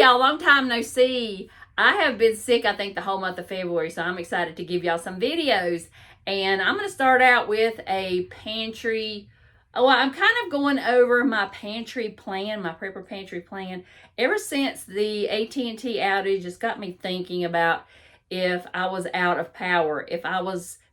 y'all, long time no see. I have been sick, I think, the whole month of February, so I'm excited to give y'all some videos. And I'm going to start out with a pantry. Oh, I'm kind of going over my pantry plan, my prepper pantry plan. Ever since the AT&T outage, it's got me thinking about if I was out of power, if I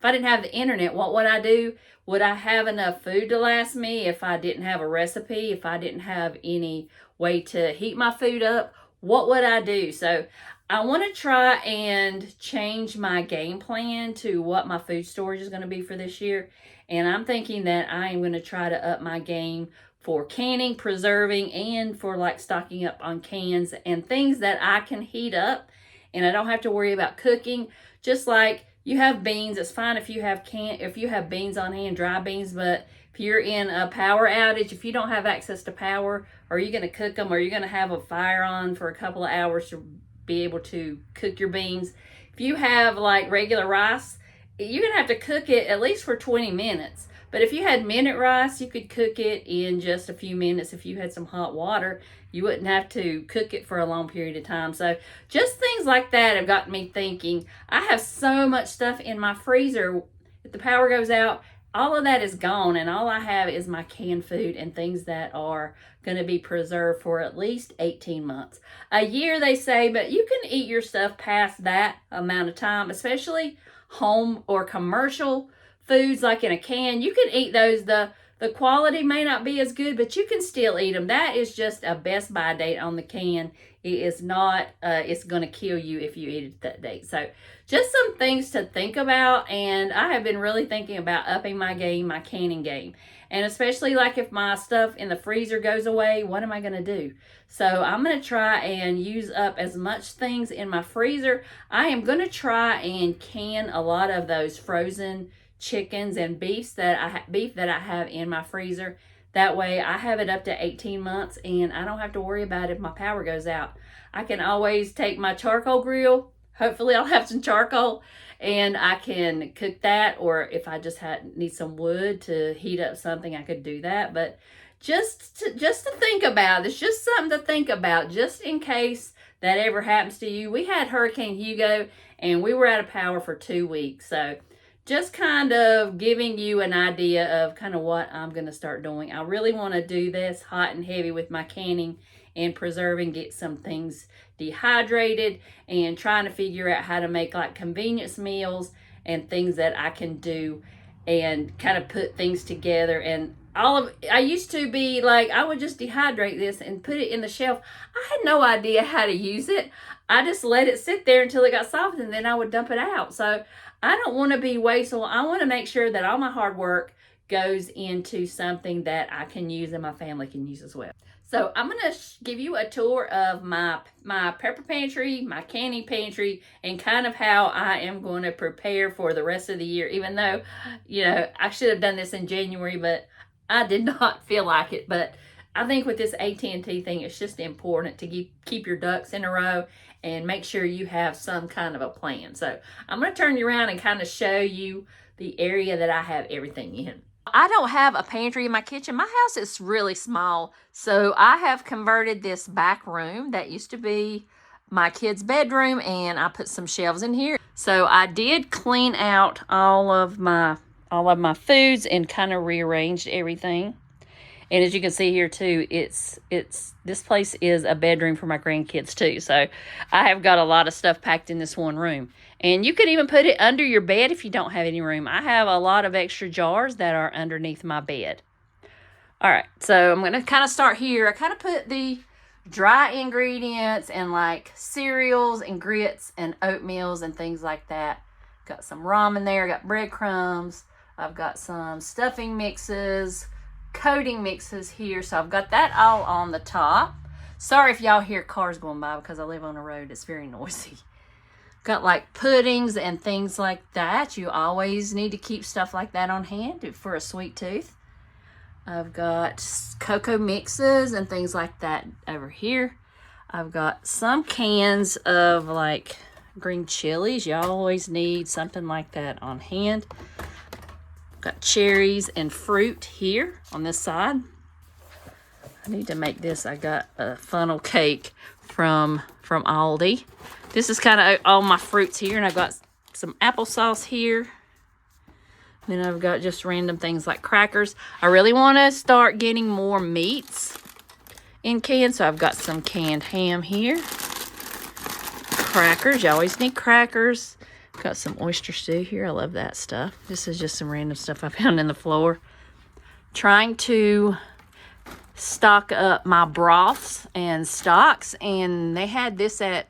didn't have the internet, what would I do? Would I have enough food to last me if I didn't have a recipe, if I didn't have any way to heat my food up? What would I do? So I want to try and change my game plan to what my food storage is going to be for this year. And I'm thinking that I am going to try to up my game for canning, preserving, and for like stocking up on cans and things that I can heat up and I don't have to worry about cooking. Just like you have beans, it's fine if you have beans on hand, dry beans, but if you're in a power outage, if you don't have access to power, are you going to cook them? Or are you going to have a fire on for a couple of hours to be able to cook your beans? If you have like regular rice, you're going to have to cook it at least for 20 minutes. But if you had minute rice, you could cook it in just a few minutes. If you had some hot water, you wouldn't have to cook it for a long period of time. So just things like that have got me thinking. I have so much stuff in my freezer. If the power goes out, all of that is gone, and all I have is my canned food and things that are going to be preserved for at least 18 months. A year, they say, but you can eat your stuff past that amount of time, especially home or commercial foods like in a can. You can eat those. The quality may not be as good, but you can still eat them. That is just a best by date on the can. It is not, it's going to kill you if you eat it that date. So just some things to think about. And I have been really thinking about upping my game, my canning game. And especially like if my stuff in the freezer goes away, what am I going to do? So I'm going to try and use up as much things in my freezer. I am going to try and can a lot of those frozen chickens and beef that I have in my freezer. That way I have it up to 18 months and I don't have to worry about if my power goes out. I can always take my charcoal grill. Hopefully I'll have some charcoal and I can cook that, or if I just need some wood to heat up something, I could do that. But just to think about, it's just something to think about just in case that ever happens to you. We had Hurricane Hugo and we were out of power for 2 weeks. So just kind of giving you an idea of kind of what I'm going to start doing. I really want to do this hot and heavy with my canning and preserving, get some things dehydrated and trying to figure out how to make like convenience meals and things that I can do and kind of put things together. And I used to be like, I would just dehydrate this and put it in the shelf. I had no idea how to use it. I just let it sit there until it got soft and then I would dump it out. So I don't want to be wasteful. I want to make sure that all my hard work goes into something that I can use and my family can use as well. So I'm going to give you a tour of my prepper pantry, my canning pantry, and kind of how I am going to prepare for the rest of the year. Even though, you know, I should have done this in January, but I did not feel like it. But I think with this AT&T thing, it's just important to keep your ducks in a row and make sure you have some kind of a plan. So I'm going to turn you around and kind of show you the area that I have everything in. I don't have a pantry in my kitchen. My house is really small. So I have converted this back room that used to be my kid's bedroom, and I put some shelves in here. So I did clean out all of my foods and kind of rearranged everything. And as you can see here too, this place is a bedroom for my grandkids too. So I have got a lot of stuff packed in this one room. And you could even put it under your bed if you don't have any room. I have a lot of extra jars that are underneath my bed. All right, so I'm going to kind of start here. I kind of put the dry ingredients and like cereals and grits and oatmeals and things like that. Got some ramen there, got breadcrumbs. I've got some stuffing mixes, coating mixes here. So I've got that all on the top. Sorry if y'all hear cars going by because I live on a road. It's very noisy. Got like puddings and things like that. You always need to keep stuff like that on hand for a sweet tooth. I've got cocoa mixes and things like that over here. I've got some cans of like green chilies. You always need something like that on hand. Got cherries and fruit here on this side. I need to make this. I got a funnel cake from Aldi. This is kind of all my fruits here, and I've got some applesauce here. Then I've got just random things like crackers. I really want to start getting more meats in cans, so I've got some canned ham here. Crackers, you always need crackers. Got some oyster stew here. I love that stuff. This is just some random stuff I found in the floor. Trying to stock up my broths and stocks, and they had this at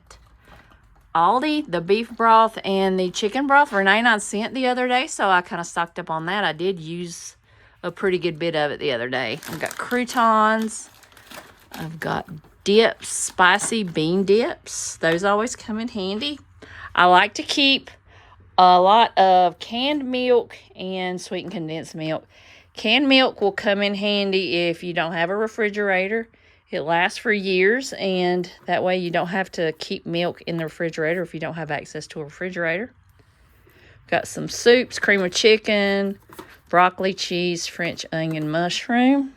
Aldi, the beef broth and the chicken broth for 99 cents the other day, so I kind of stocked up on that. I did use a pretty good bit of it the other day. I've got croutons. I've got dips, spicy bean dips. Those always come in handy. I like to keep a lot of canned milk and sweetened condensed milk. Canned milk will come in handy if you don't have a refrigerator. It lasts for years, and that way you don't have to keep milk in the refrigerator if you don't have access to a refrigerator. Got some soups, cream of chicken, broccoli, cheese, French onion, mushroom.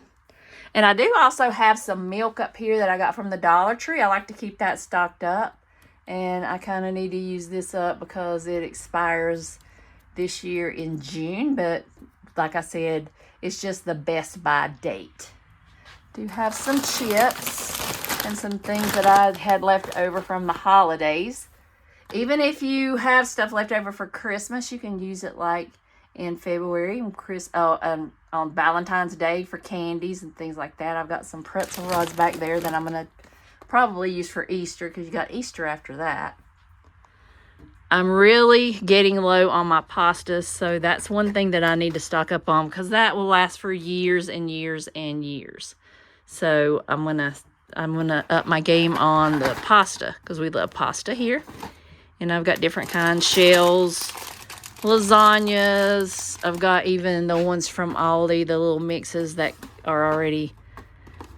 And I do also have some milk up here that I got from the Dollar Tree. I like to keep that stocked up, and I kind of need to use this up because it expires this year in June, but like I said, it's just the best by date. Do have some chips and some things that I had left over from the holidays. Even if you have stuff left over for Christmas, you can use it like in February and on Valentine's Day for candies and things like that. I've got some pretzel rods back there that I'm going to probably use for Easter because you got Easter after that. I'm really getting low on my pastas, so that's one thing that I need to stock up on because that will last for years and years and years. So I'm gonna up my game on the pasta because we love pasta here. And I've got different kinds, shells, lasagnas. I've got even the ones from Aldi, the little mixes that are already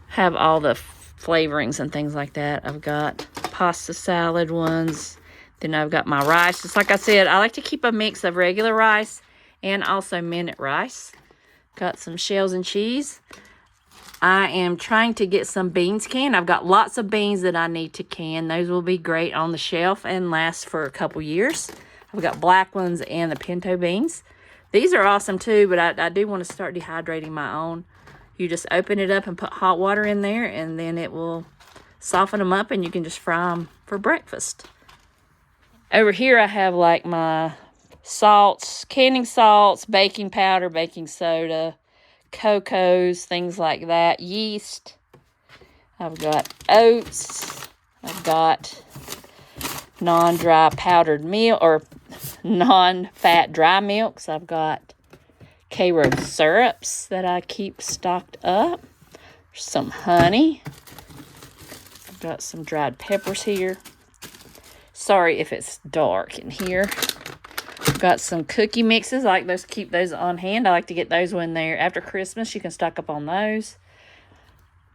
have all the flavorings and things like that. I've got pasta salad ones. Then I've got my rice. Just like I said, I like to keep a mix of regular rice and also minute rice. Got some shells and cheese. I am trying to get some beans canned. I've got lots of beans that I need to can. Those will be great on the shelf and last for a couple years. I've got black ones and the pinto beans. These are awesome too, but I do want to start dehydrating my own. You just open it up and put hot water in there, and then it will soften them up, and you can just fry them for breakfast. Over here I have like my salts, canning salts, baking powder, baking soda, cocos, things like that, yeast. I've got oats. I've got non-dry powdered milk or non-fat dry milks. I've got Karo syrups that I keep stocked up. Some honey. I've got some dried peppers here. Sorry if it's dark in here. I've got some cookie mixes. I like those, keep those on hand. I like to get those when they're after Christmas. You can stock up on those.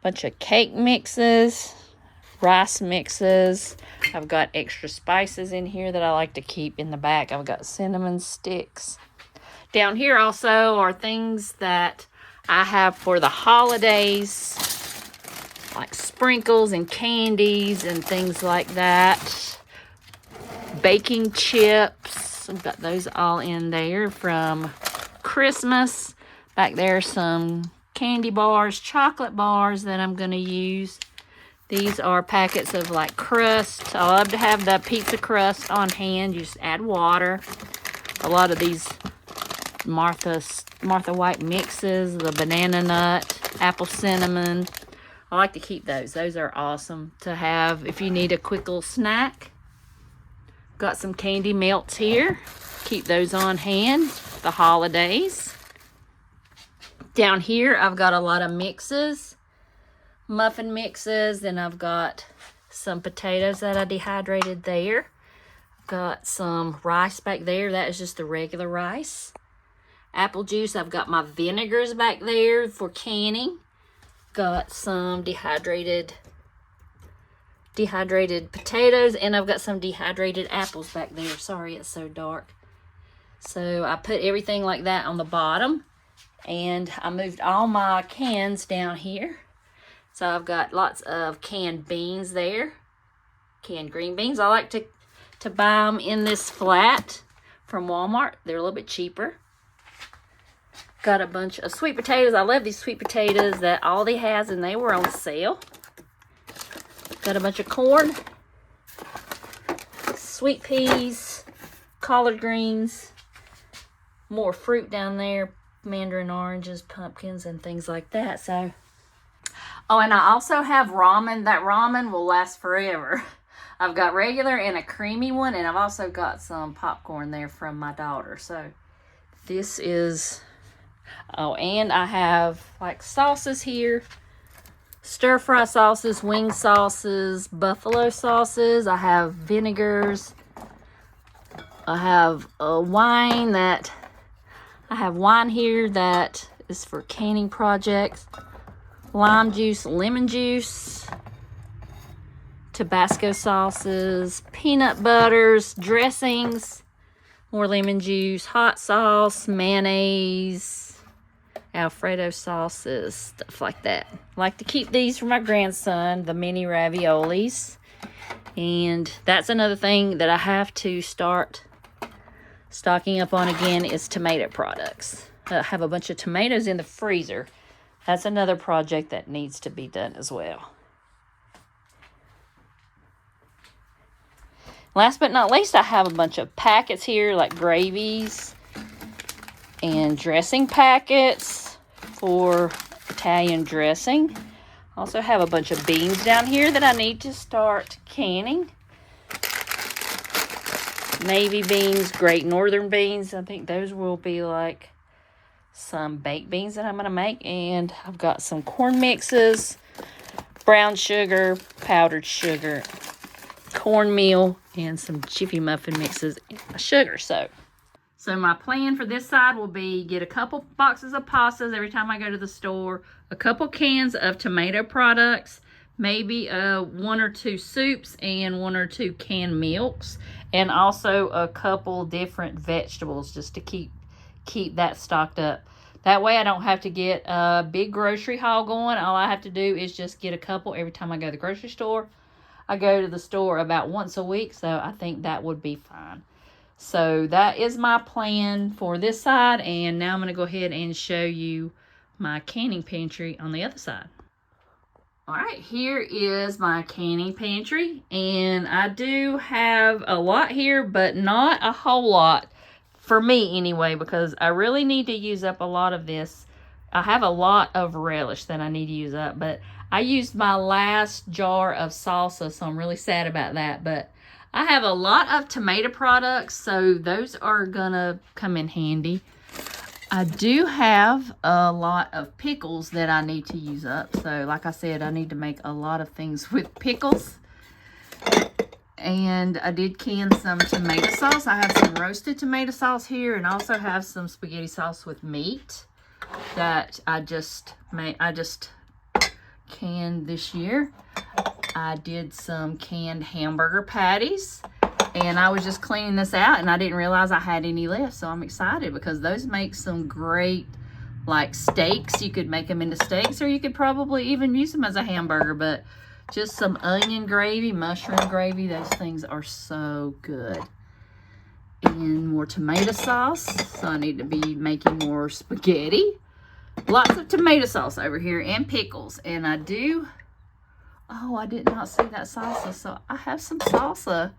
Bunch of cake mixes, rice mixes. I've got extra spices in here that I like to keep in the back. I've got cinnamon sticks. Down here also are things that I have for the holidays, like sprinkles and candies and things like that. Baking chips. I've got those all in there from Christmas. Back there, some candy bars, chocolate bars that I'm going to use. These are packets of like crust. I love to have the pizza crust on hand. You just add water. A lot of these Martha White mixes, the banana nut, apple cinnamon. I like to keep those. Those are awesome to have if you need a quick little snack. Got some candy melts here. Keep those on hand. The holidays. Down here, I've got a lot of mixes. Muffin mixes. Then I've got some potatoes that I dehydrated there. Got some rice back there. That is just the regular rice. Apple juice. I've got my vinegars back there for canning. Got some dehydrated potatoes, and I've got some dehydrated apples back there. Sorry, it's so dark. So I put everything like that on the bottom, and I moved all my cans down here. So I've got lots of canned beans there. Canned green beans. I like to buy them in this flat from Walmart. They're a little bit cheaper. Got a bunch of sweet potatoes. I love these sweet potatoes that Aldi has, and they were on sale. Got a bunch of corn, sweet peas, collard greens, more fruit down there, mandarin oranges, pumpkins, and things like that. So, oh, and I also have ramen. That ramen will last forever. I've got regular and a creamy one, and I've also got some popcorn there from my daughter. So this is, oh, and I have like sauces here. Stir fry sauces, wing sauces, buffalo sauces. I have vinegars. I have a wine here that is for canning projects. Lime juice, lemon juice, Tabasco sauces, peanut butters, dressings, more lemon juice, hot sauce, mayonnaise, Alfredo sauces, stuff like that. I like to keep these for my grandson, the mini raviolis. And that's another thing that I have to start stocking up on again is tomato products. I have a bunch of tomatoes in the freezer. That's another project that needs to be done as well. Last but not least, I have a bunch of packets here, like gravies and dressing packets for Italian dressing. Also have a bunch of beans down here that I need to start canning. Navy beans, great northern beans. I think those will be like some baked beans that I'm going to make. And I've got some corn mixes, brown sugar, powdered sugar, cornmeal, and some Jiffy muffin mixes and sugar. So my plan for this side will be get a couple boxes of pastas every time I go to the store, a couple cans of tomato products, maybe 1 or 2 soups, and 1 or 2 canned milks, and also a couple different vegetables just to keep that stocked up. That way I don't have to get a big grocery haul going. All I have to do is just get a couple every time I go to the grocery store. I go to the store about once a week, so I think that would be fine. So that is my plan for this side, and now I'm going to go ahead and show you my canning pantry on the other side. All right, here is my canning pantry, and I do have a lot here, but not a whole lot for me anyway, because I really need to use up a lot of this. I have a lot of relish that I need to use up, but I used my last jar of salsa, so I'm really sad about that. But I have a lot of tomato products, so those are gonna come in handy. I do have a lot of pickles that I need to use up. So like I said, I need to make a lot of things with pickles. And I did can some tomato sauce. I have some roasted tomato sauce here, and also have some spaghetti sauce with meat that I just canned this year. I did some canned hamburger patties, and I was just cleaning this out, and I didn't realize I had any left, so I'm excited because those make some great like steaks. You could make them into steaks, or you could probably even use them as a hamburger, but just some onion gravy, mushroom gravy, those things are so good. And more tomato sauce, so I need to be making more spaghetti. Lots of tomato sauce over here and pickles, and I do, oh, I did not see that salsa, so I have some salsa.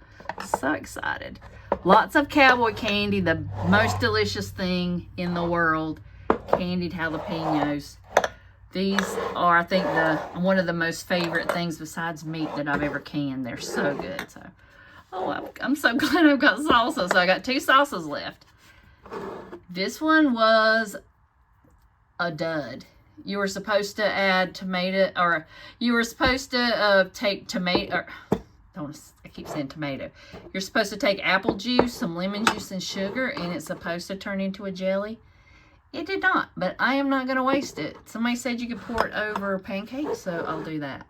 So excited. Lots of cowboy candy, the most delicious thing in the world, candied jalapenos. These are, I think, one of the most favorite things besides meat that I've ever canned. They're so good. So, oh, I'm so glad I've got salsa. So I got 2 salsas left. This one was a dud. You were supposed to add tomato, or you were supposed to take tomato, or I keep saying tomato. You're supposed to take apple juice, some lemon juice, and sugar, and it's supposed to turn into a jelly. It did not, but I am not going to waste it. Somebody said you could pour it over pancakes, so I'll do that.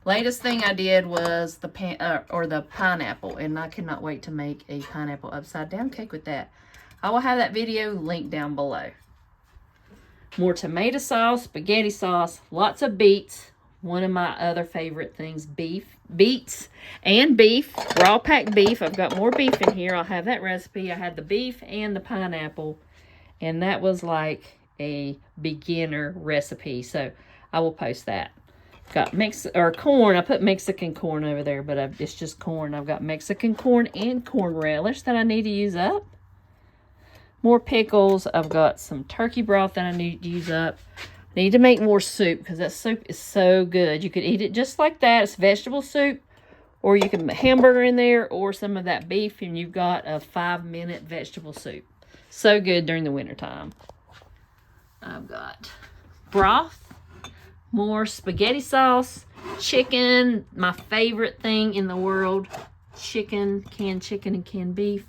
Latest thing I did was the pineapple, and I cannot wait to make a pineapple upside down cake with that. I will have that video linked down below. More tomato sauce, spaghetti sauce, lots of beets, one of my other favorite things, beets and beef, raw packed beef. I've got more beef in here. I'll have that recipe. I had the beef and the pineapple, and that was like a beginner recipe, so I will post that. Got corn. I put Mexican corn over there, but it's just corn. I've got Mexican corn and corn relish that I need to use up. More pickles. I've got some turkey broth that I need to use up. I need to make more soup because that soup is so good. You could eat it just like that. It's vegetable soup, or you can put hamburger in there or some of that beef, and you've got a 5-minute vegetable soup. So good during the wintertime. I've got broth, more spaghetti sauce, chicken, my favorite thing in the world, canned chicken and canned beef.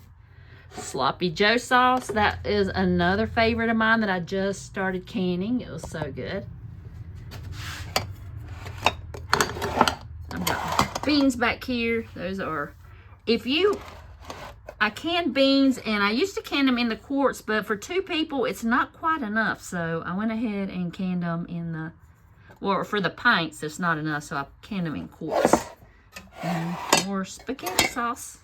Sloppy Joe sauce, that is another favorite of mine that I just started canning. It was so good. I've got beans back here. Those are, I canned beans, and I used to can them in the quarts, but for 2 people, it's not quite enough. So I went ahead and canned them in the, well, for the pints, it's not enough, so I canned them in quarts. And more spaghetti sauce.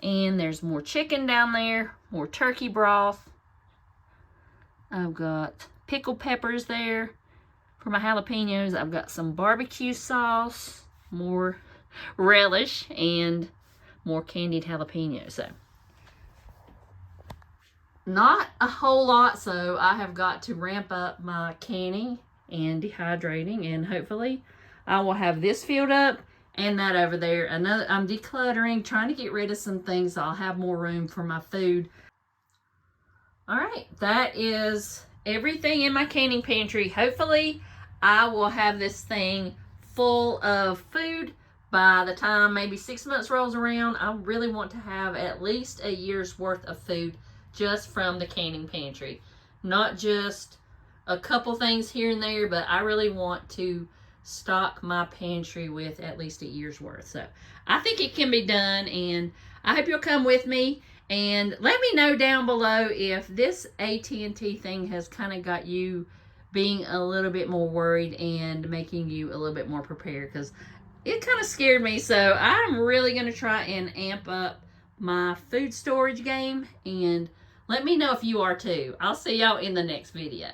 And there's more chicken down there, more turkey broth. I've got pickled peppers there for my jalapenos. I've got some barbecue sauce, more relish, and more candied jalapenos. So, not a whole lot, so I have got to ramp up my canning and dehydrating, and hopefully I will have this filled up and that over there. I'm decluttering, trying to get rid of some things so I'll have more room for my food. All right, that is everything in my canning pantry. Hopefully I will have this thing full of food by the time maybe 6 months rolls around. I really want to have at least a year's worth of food just from the canning pantry. Not just a couple things here and there, but I really want to stock my pantry with at least a year's worth. So I think it can be done, and I hope you'll come with me, and let me know down below if this AT&T thing has kind of got you being a little bit more worried and making you a little bit more prepared, because it kind of scared me. So I'm really going to try and amp up my food storage game, and let me know if you are too. I'll see y'all in the next video.